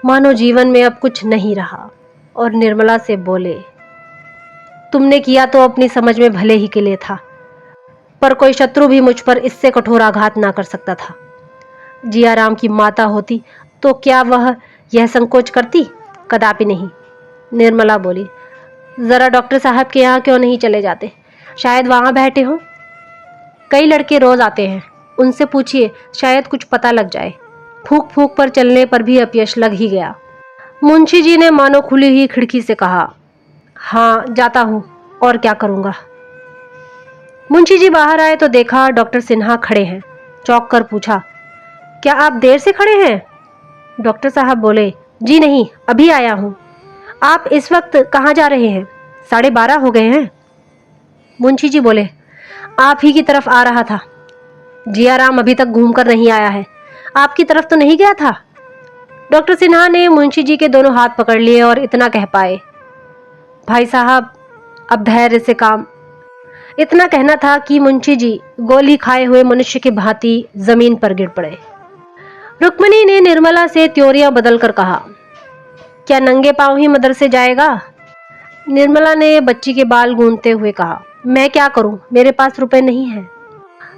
मानो जीवन में अब कुछ नहीं रहा, और निर्मला से बोले, तुमने किया तो अपनी समझ में भले ही के लिए था, पर कोई शत्रु भी मुझ पर इससे कठोर आघात ना कर सकता था। जियाराम की माता होती तो क्या वह यह संकोच करती? कदापि नहीं। निर्मला बोली, जरा डॉक्टर साहब के यहाँ क्यों नहीं चले जाते? शायद वहां बैठे हो। कई लड़के रोज आते हैं, उनसे पूछिए, शायद कुछ पता लग जाए। फूक फूक पर चलने पर भी अपयश लग ही गया। मुंशी जी ने मानो खुली हुई खिड़की से कहा, हाँ जाता हूँ, और क्या करूँगा। मुंशी जी बाहर आए तो देखा डॉक्टर सिन्हा खड़े हैं। चौंक कर पूछा, क्या आप देर से खड़े हैं? डॉक्टर साहब बोले, जी नहीं, अभी आया हूँ। आप इस वक्त कहाँ जा रहे हैं? 12:30 हो गए हैं। मुंशी जी बोले, आप ही की तरफ आ रहा था। जियाराम अभी तक घूमकर नहीं आया है, आपकी तरफ तो नहीं गया था? डॉक्टर सिन्हा ने मुंशी जी के दोनों हाथ पकड़ लिए और इतना कह पाए, भाई साहब, अब धैर्य से काम। इतना कहना था कि मुंशी जी गोली खाए हुए मनुष्य की भांति जमीन पर गिर पड़े। रुक्मणी ने निर्मला से त्योरियां बदलकर कहा, क्या नंगे पांव ही मदरसे जाएगा? निर्मला ने बच्ची के बाल गूंथते हुए कहा, मैं क्या करूं, मेरे पास रुपए नहीं है।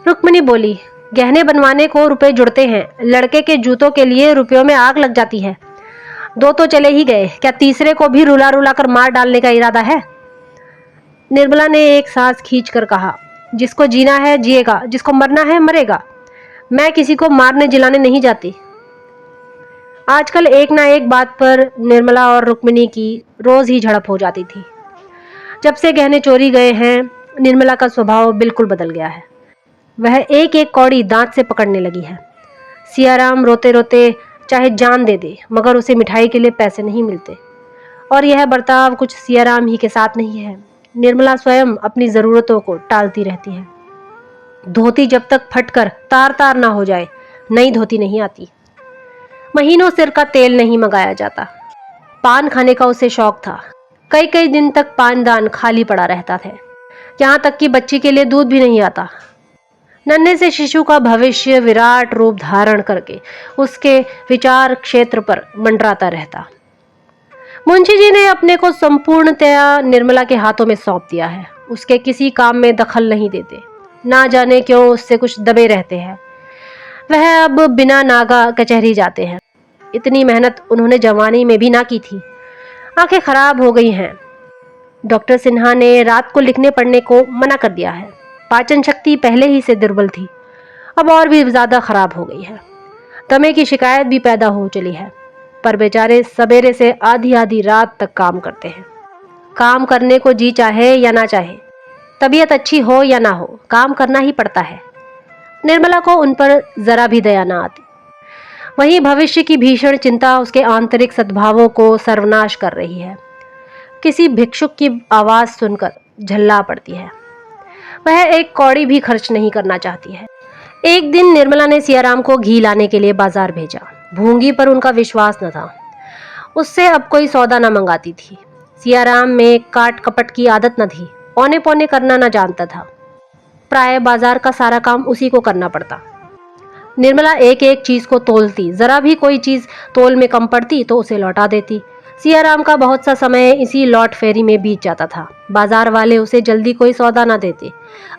रुक्मिणी बोली, गहने बनवाने को रुपए जुड़ते हैं, लड़के के जूतों के लिए रुपयों में आग लग जाती है। 2 तो चले ही गए, क्या तीसरे को भी रुला रुला कर मार डालने का इरादा है? निर्मला ने एक सांस खींचकर कहा, जिसको जीना है जिएगा, जिसको मरना है मरेगा। मैं किसी को मारने जिलाने नहीं जाती। आजकल एक ना एक बात पर निर्मला और रुक्मिणी की रोज ही झड़प हो जाती थी। जब से गहने चोरी गए हैं, निर्मला का स्वभाव बिल्कुल बदल गया है। वह एक एक कौड़ी दांत से पकड़ने लगी है। सियाराम रोते रोते चाहे जान दे दे, मगर उसे मिठाई के लिए पैसे नहीं मिलते। और यह बर्ताव कुछ सियाराम ही के साथ नहीं है। निर्मला स्वयं अपनी जरूरतों को टालती रहती है। धोती जब तक फटकर तार तार ना हो जाए, नई धोती नहीं आती। महीनों सिर का तेल नहीं मंगाया जाता। पान खाने का उसे शौक था। कई कई दिन तक पानदान खाली पड़ा रहता था। यहाँ तक कि बच्ची के लिए दूध भी नहीं आता। नन्हे से शिशु का भविष्य विराट रूप धारण करके उसके विचार क्षेत्र पर मंडराता रहता। मुंशी जी ने अपने को संपूर्णतया निर्मला के हाथों में सौंप दिया है। उसके किसी काम में दखल नहीं देते। ना जाने क्यों उससे कुछ दबे रहते हैं। वह अब बिना नागा कचहरी जाते हैं। इतनी मेहनत उन्होंने जवानी में भी ना की थी। आंखें खराब हो गई हैं। डॉक्टर सिन्हा ने रात को लिखने पढ़ने को मना कर दिया है। पाचन शक्ति पहले ही से दुर्बल थी, अब और भी ज्यादा खराब हो गई है। दमे की शिकायत भी पैदा हो चली है। पर बेचारे सवेरे से आधी आधी रात तक काम करते हैं। काम करने को जी चाहे या ना चाहे, तबीयत अच्छी हो या ना हो, काम करना ही पड़ता है। निर्मला को उन पर जरा भी दया ना आती। वहीं भविष्य की भीषण चिंता उसके आंतरिक सद्भावों को सर्वनाश कर रही है। किसी भिक्षुक की आवाज सुनकर झल्ला पड़ती है। वह एक कौड़ी भी खर्च नहीं करना चाहती है। एक दिन निर्मला ने सियाराम को घी लाने के लिए बाजार भेजा। भूंगी पर उनका विश्वास न था। उससे अब कोई सौदा न मंगाती थी। सियाराम में काट कपट की आदत न थी। औने पौने करना न जानता था। प्राय बाजार का सारा काम उसी को करना पड़ता। निर्मला एक एक चीज को तोलती। जरा भी कोई चीज तोल में कम पड़ती तो उसे लौटा देती। सियाराम का बहुत सा समय इसी लौट फेरी में बीत जाता था। बाजार वाले उसे जल्दी कोई सौदा न देते।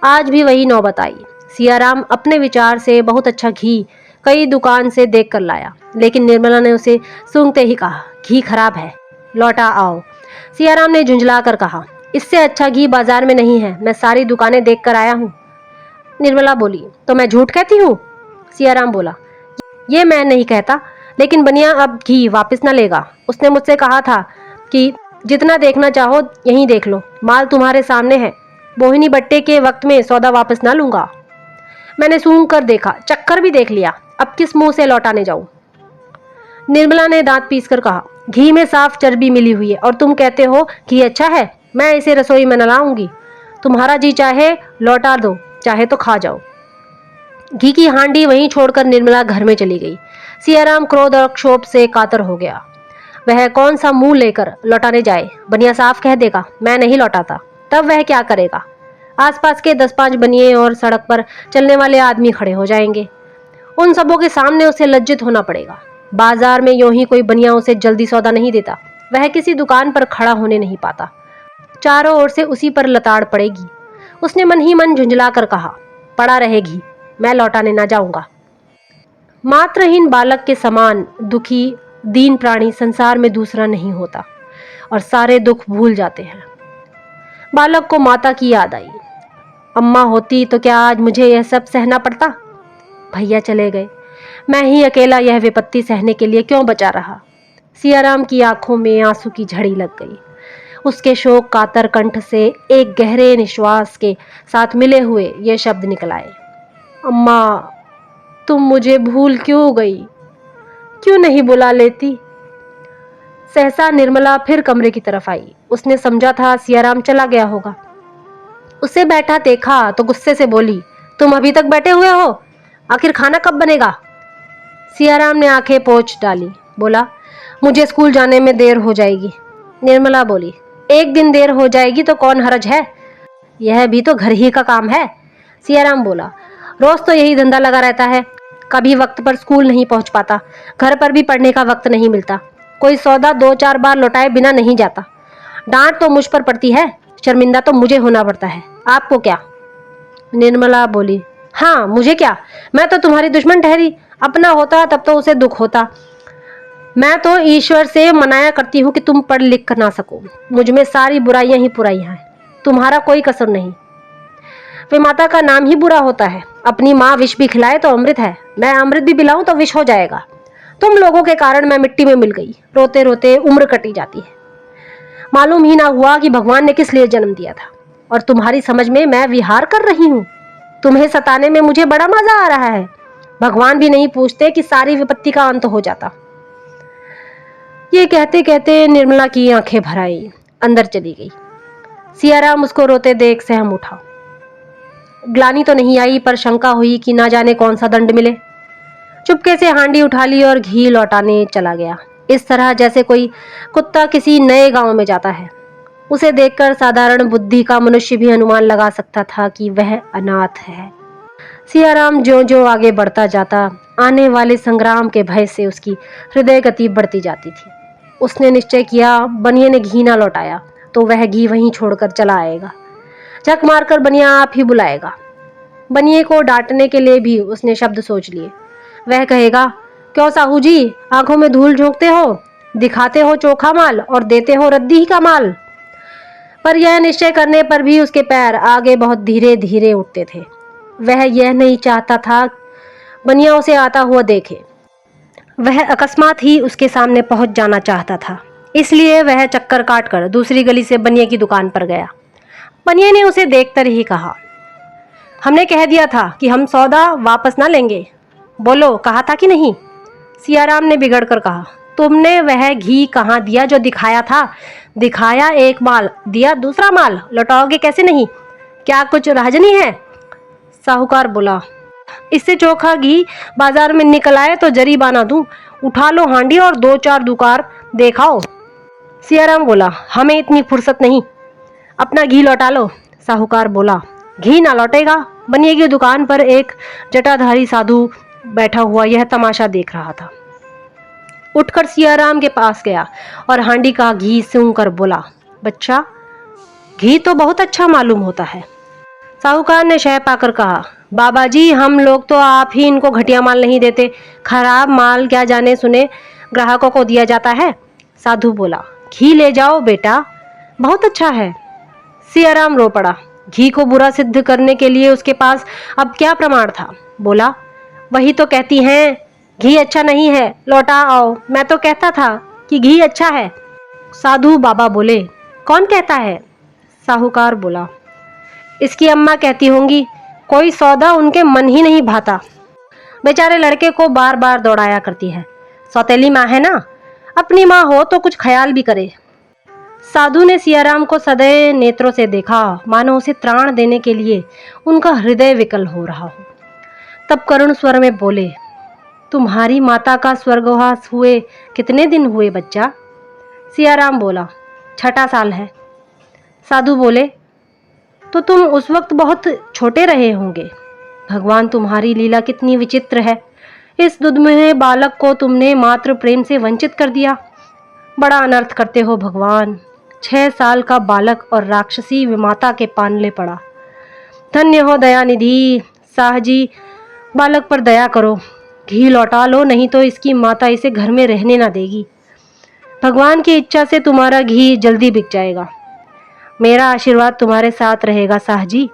आज भी वही नौबत आई। सियाराम अपने विचार से बहुत अच्छा घी कई दुकान से देख कर लाया, लेकिन निर्मला ने उसे सूंघते ही कहा, घी खराब है, लौटा आओ। सियाराम ने झुंझला कर कहा, इससे अच्छा घी बाजार में नहीं है, मैं सारी दुकानें देख कर आया हूँ। निर्मला बोली, तो मैं झूठ कहती हूँ? सियाराम बोला, ये मैं नहीं कहता, लेकिन बनिया अब घी वापस न लेगा। उसने मुझसे कहा था कि जितना देखना चाहो यहीं देख लो, माल तुम्हारे सामने है। मोहिनी बट्टे के वक्त में सौदा वापस ना लूंगा। मैंने सूंघ कर देखा, चक्कर भी देख लिया, अब किस मुंह से लौटाने जाऊं? निर्मला ने दांत पीसकर कहा, घी में साफ चर्बी मिली हुई है और तुम कहते हो घी अच्छा है। मैं इसे रसोई में न लाऊंगी। तुम्हारा जी चाहे लौटा दो, चाहे तो खा जाओ। घी की हांडी वहीं छोड़कर निर्मला घर में चली गई। सियाराम क्रोध और क्षोभ से कातर हो गया। वह कौन सा मुंह लेकर लौटाने जाए? बनिया साफ कह देगा, मैं नहीं लौटाता। तब वह क्या करेगा? आसपास के 10-5 बनिए और सड़क पर चलने वाले आदमी खड़े हो जाएंगे। उन सबों के सामने उसे लज्जित होना पड़ेगा। बाजार में यूं ही कोई बनिया उसे जल्दी सौदा नहीं देता। वह किसी दुकान पर खड़ा होने नहीं पाता। चारों ओर से उसी पर लताड़ पड़ेगी। उसने मन ही मन झुंझला कर कहा, पड़ा रहेगी, मैं लौटाने ना जाऊंगा। मात्रहीन बालक के समान दुखी दीन प्राणी संसार में दूसरा नहीं होता और सारे दुख भूल जाते हैं। बालक को माता की याद आई। अम्मा होती तो क्या आज मुझे यह सब सहना पड़ता? भैया चले गए, मैं ही अकेला यह विपत्ति सहने के लिए क्यों बचा रहा? सियाराम की आंखों में आंसू की झड़ी लग गई। उसके शोक कातर कंठ से एक गहरे निश्वास के साथ मिले हुए ये शब्द निकल आए, अम्मा, तुम मुझे भूल क्यों गई? क्यों नहीं बुला लेती? सहसा निर्मला फिर कमरे की तरफ आई। उसने समझा था सियाराम चला गया होगा। उसे बैठा देखा तो गुस्से से बोली, तुम अभी तक बैठे हुए हो? आखिर खाना कब बनेगा? सियाराम ने आंखें पोंछ डाली, बोला, मुझे स्कूल जाने में देर हो जाएगी। निर्मला बोली, एक दिन देर हो जाएगी तो कौन हरज है, यह भी तो घर ही का काम है। सियाराम बोला, रोज तो यही धंधा लगा रहता है, कभी वक्त पर स्कूल नहीं पहुंच पाता, घर पर भी पढ़ने का वक्त नहीं मिलता, कोई सौदा 2-4 बार लौटाए बिना नहीं जाता। डांट तो मुझ पर पड़ती है, शर्मिंदा तो मुझे होना पड़ता है, आपको क्या? निर्मला बोली, हाँ मुझे क्या, मैं तो तुम्हारी दुश्मन ठहरी, अपना होता तब तो उसे दुख होता। मैं तो ईश्वर से मनाया करती हूँ कि तुम पढ़ लिख कर ना सको, मुझ में सारी बुराइयां ही बुराइयां हैं, तुम्हारा कोई कसर नहीं। वे माता का नाम ही बुरा होता है, अपनी माँ विष भी खिलाए तो अमृत है, मैं अमृत भी पिलाऊं तो विष हो जाएगा। तुम लोगों के कारण मैं मिट्टी में मिल गई, रोते रोते उम्र कटी जाती है। मालूम ही ना हुआ कि भगवान ने किस लिए जन्म दिया था, और तुम्हारी समझ में मैं विहार कर रही हूँ। तुम्हें सताने में मुझे बड़ा मजा आ रहा है, भगवान भी नहीं पूछते कि सारी विपत्ति का अंत हो जाता। ये कहते कहते निर्मला की आंखें भर आई, अंदर चली गई। सियाराम उसको रोते देख सहम उठा। ग्लानि तो नहीं आई, पर शंका हुई कि ना जाने कौन सा दंड मिले। चुपके से हांडी उठा ली और घी लौटाने चला गया, इस तरह जैसे कोई कुत्ता किसी नए गांव में जाता है। उसे देखकर साधारण बुद्धि का मनुष्य भी अनुमान लगा सकता था कि वह अनाथ है। सियाराम ज्यों ज्यों आगे बढ़ता जाता, आने वाले संग्राम के भय से उसकी हृदय गति बढ़ती जाती थी। उसने निश्चय किया, बनिए ने घी ना लौटाया तो वह घी वहीं छोड़कर चला आएगा। झक मारकर बनिया आप ही बुलाएगा। बनिए को डांटने के लिए भी उसने शब्द सोच लिए। वह कहेगा, क्यों साहू जी आंखों में धूल झोंकते हो, दिखाते हो चोखा माल और देते हो रद्दी ही का माल। पर यह निश्चय करने पर भी उसके पैर आगे बहुत धीरे धीरे उठते थे। वह यह नहीं चाहता था बनिया उसे आता हुआ देखे। वह अकस्मात ही उसके सामने पहुंच जाना चाहता था, इसलिए वह चक्कर काटकर दूसरी गली से बनिए की दुकान पर गया। बनिए ने उसे देखकर ही कहा, हमने कह दिया था कि हम सौदा वापस ना लेंगे, बोलो कहा था कि नहीं? सियाराम ने बिगड़ कर कहा, तुमने वह घी कहाँ दिया जो दिखाया था? दिखाया एक माल, दिया दूसरा माल, लौटाओगे कैसे नहीं? क्या कुछ राजनी है? साहूकार बोला, इससे चोखा घी बाजार में निकल आए तो जरीमाना दूं, उठा लो हांडी और 2-4 दुकार देखाओ। सियाराम बोला, हमें इतनी फुर्सत नहीं, अपना घी लौटा लो। साहूकार बोला, घी ना लौटेगा। बनिए की दुकान पर एक जटाधारी साधु बैठा हुआ यह तमाशा देख रहा था। उठकर सियाराम के पास गया और हांडी का घी सूंघ कर बोला, बच्चा घी तो बहुत अच्छा मालूम होता है। साहूकार ने शह पाकर कहा, बाबा जी हम लोग तो आप ही इनको घटिया माल नहीं देते, खराब माल क्या जाने सुने ग्राहकों को दिया जाता है। साधु बोला, घी ले जाओ बेटा, बहुत अच्छा है। सियाराम रो पड़ा। घी को बुरा सिद्ध करने के लिए उसके पास अब क्या प्रमाण था? बोला, वही तो कहती हैं घी अच्छा नहीं है, लौटा आओ। मैं तो कहता था कि घी अच्छा है। साधु बाबा बोले, कौन कहता है? साहूकार बोला, इसकी अम्मा कहती होंगी, कोई सौदा उनके मन ही नहीं भाता। बेचारे लड़के को बार बार दौड़ाया करती है, सौतेली माँ है ना, अपनी माँ हो तो कुछ ख्याल भी करे। साधु ने सियाराम को सदैव नेत्रों से देखा, मानो उसे त्राण देने के लिए उनका हृदय विकल हो रहा हो। तब करुण स्वर में बोले, तुम्हारी माता का स्वर्गवास हुए कितने दिन हुए बच्चा? सियाराम बोला, 6ठा साल है। साधु बोले, तो तुम उस वक्त बहुत छोटे रहे होंगे। भगवान तुम्हारी लीला कितनी विचित्र है, इस दुधमुहे बालक को तुमने मात्र प्रेम से वंचित कर दिया। बड़ा अनर्थ करते हो भगवान। 6 साल का बालक और राक्षसी विमाता के पानले पड़ा। धन्य हो दयानिधि। साहजी बालक पर दया करो, घी लौटा लो, नहीं तो इसकी माता इसे घर में रहने ना देगी। भगवान की इच्छा से तुम्हारा घी जल्दी बिक जाएगा। मेरा आशीर्वाद तुम्हारे साथ रहेगा साहजी।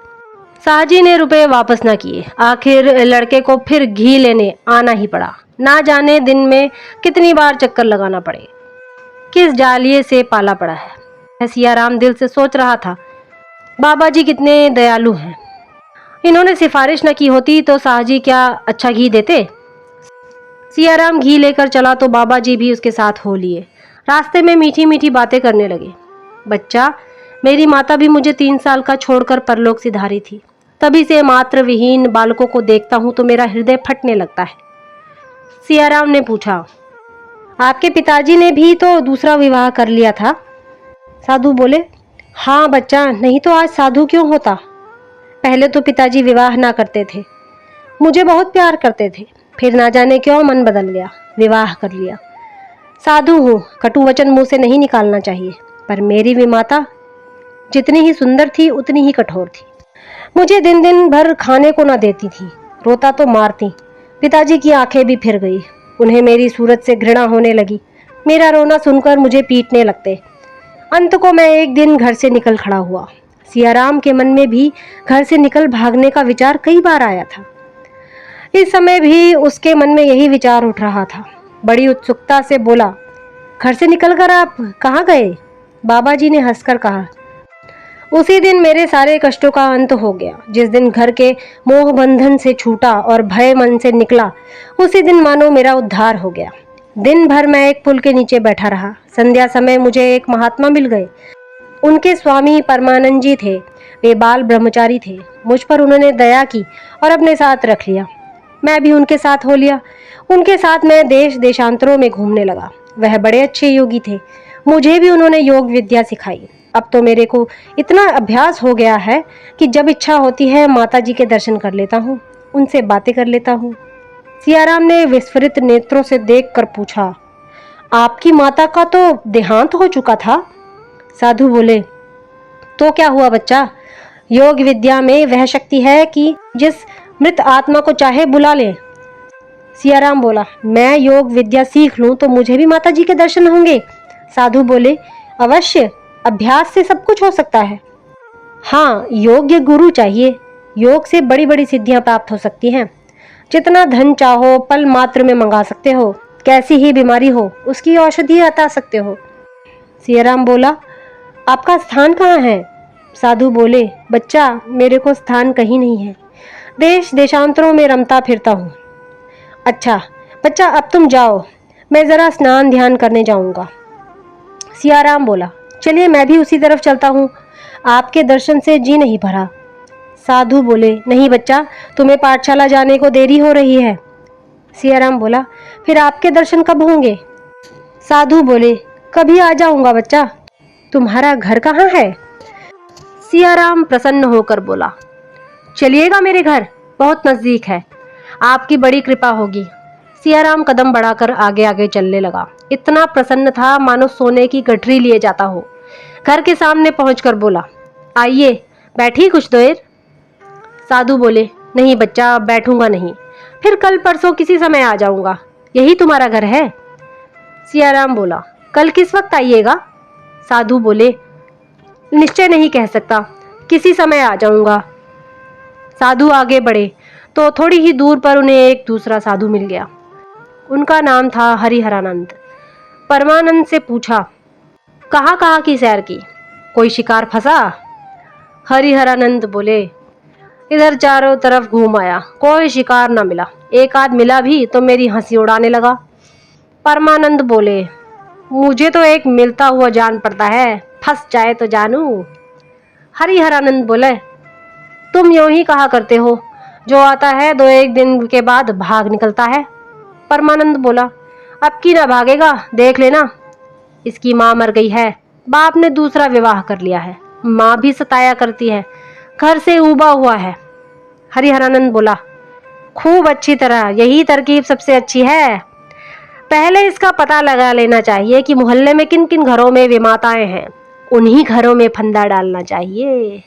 साहजी ने रुपए वापस न किए। आखिर लड़के को फिर घी लेने आना ही पड़ा। ना जाने दिन में कितनी बार चक्कर लगाना पड़े, किस जालिये से पाला पड़ा है। सियाराम दिल से सोच रहा था, बाबा जी कितने दयालु हैं। इन्होंने सिफारिश न की होती तो साहजी क्या अच्छा घी देते। सियाराम घी लेकर चला तो बाबा जी भी उसके साथ हो लिए। रास्ते में मीठी मीठी बातें करने लगे। बच्चा, मेरी माता भी मुझे 3 साल का छोड़कर परलोक सिधारी थी। तभी से मात्र विहीन बालकों को देखता हूँ तो मेरा हृदय फटने लगता है। सियाराम ने पूछा, आपके पिताजी ने भी तो दूसरा विवाह कर लिया था? साधु बोले, हाँ बच्चा, नहीं तो आज साधु क्यों होता। पहले तो पिताजी विवाह ना करते थे, मुझे बहुत प्यार करते थे, फिर ना जाने क्यों मन बदल गया, विवाह कर लिया। साधु हूँ, कटु वचन मुंह से नहीं निकालना चाहिए, पर मेरी भी माता जितनी ही सुंदर थी उतनी ही कठोर थी। मुझे दिन दिन भर खाने को ना देती थी, रोता तो मारती। पिताजी की आंखें भी फिर गई, उन्हें मेरी सूरत से घृणा होने लगी। मेरा रोना सुनकर मुझे पीटने लगते। अंत को मैं एक दिन घर से निकल खड़ा हुआ। सियाराम के मन में भी घर से निकल भागने का विचार कई बार आया था। इस समय भी उसके मन में यही विचार उठ रहा था। बड़ी उत्सुकता से बोला, घर से निकलकर आप कहाँ गए? बाबा जी ने हंसकर कहा। उसी दिन मेरे सारे कष्टों का अंत हो गया। जिस दिन घर के मोह बंधन से छूटा और भय मन से निकला, उसी दिन मानो मेरा उद्धार हो गया। दिन भर मैं एक पुल के नीचे बैठा रहा। संध्या समय मुझे एक महात्मा मिल गए। उनके स्वामी परमानंद जी थे। वे बाल ब्रह्मचारी थे। मुझ पर उन्होंने दया की और अपने साथ रख लिया। मैं भी उनके साथ हो लिया। उनके साथ मैं देश देशांतरों में घूमने लगा। वह बड़े अच्छे योगी थे। मुझे भी उन्होंने योग विद्या सिखाई। अब तो मेरे को इतना अभ्यास हो गया है कि जब इच्छा होती है माता जी के दर्शन कर लेता हूँ, उनसे बातें कर लेता हूँ। सियाराम ने विस्फारित नेत्रों से देखकर पूछा, आपकी माता का तो देहांत हो चुका था? साधु बोले, तो क्या हुआ बच्चा? योग विद्या में वह शक्ति है कि जिस मृत आत्मा को चाहे बुला ले। सियाराम बोला, मैं योग विद्या सीख लूं तो मुझे भी माता जी के दर्शन होंगे? साधु बोले, अवश्य, अभ्यास से सब कुछ हो सकता है। हाँ, योग्य गुरु चाहिए। योग से बड़ी बड़ी सिद्धियां प्राप्त हो सकती हैं। जितना धन चाहो पल मात्र में मंगा सकते हो। कैसी ही बीमारी हो उसकी औषधि बता सकते हो। सियाराम बोला, आपका स्थान कहाँ है? साधु बोले, बच्चा, मेरे को स्थान कहीं नहीं है। देश देशांतरों में रमता फिरता हूँ। अच्छा बच्चा, अब तुम जाओ, मैं जरा स्नान ध्यान करने जाऊंगा। सियाराम बोला, चलिए मैं भी उसी तरफ चलता हूँ, आपके दर्शन से जी नहीं भरा। साधु बोले, नहीं बच्चा, तुम्हें पाठशाला जाने को देरी हो रही है। सियाराम बोला, फिर आपके दर्शन कब होंगे? साधु बोले, कभी आ जाऊंगा बच्चा। तुम्हारा घर कहाँ है? सियाराम प्रसन्न होकर बोला, चलिएगा मेरे घर, बहुत नजदीक है, आपकी बड़ी कृपा होगी। सियाराम कदम बढ़ाकर आगे आगे चलने लगा। इतना प्रसन्न था मानो सोने की गठरी लिए जाता हो। घर के सामने पहुंचकर बोला, आइए बैठिए कुछ देर। साधु बोले, नहीं बच्चा, बैठूंगा नहीं, फिर कल परसों किसी समय आ जाऊंगा। यही तुम्हारा घर है? सियाराम बोला, कल किस वक्त आइएगा? साधु बोले, निश्चय नहीं कह सकता, किसी समय आ जाऊंगा। साधु आगे बढ़े तो थोड़ी ही दूर पर उन्हें एक दूसरा साधु मिल गया। उनका नाम था हरिहरानंद। परमानंद से पूछा, कहाँ कहाँ की सैर की? कोई शिकार फंसा? हरिहरानंद बोले, इधर चारों तरफ घूम आया, कोई शिकार न मिला। एक आध मिला भी तो मेरी हंसी उड़ाने लगा। परमानंद बोले, मुझे तो एक मिलता हुआ जान पड़ता है, फंस जाए तो जानू। हरिहरानंद बोले, तुम यूं ही कहा करते हो, जो आता है दो एक दिन के बाद भाग निकलता है। परमानंद बोला, अब की ना भागेगा, देख लेना। इसकी माँ मर गई है, बाप ने दूसरा विवाह कर लिया है, माँ भी सताया करती है, घर से ऊबा हुआ है। हरिहरानंद बोला, खूब अच्छी तरह, यही तरकीब सबसे अच्छी है। पहले इसका पता लगा लेना चाहिए कि मोहल्ले में किन किन घरों में विमाताएं हैं, उन्हीं घरों में फंदा डालना चाहिए।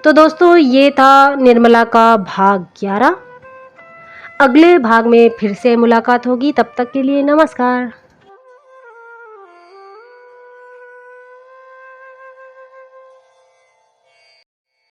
तो दोस्तों, ये था निर्मला का भाग 11। अगले भाग में फिर से मुलाकात होगी, तब तक के लिए नमस्कार।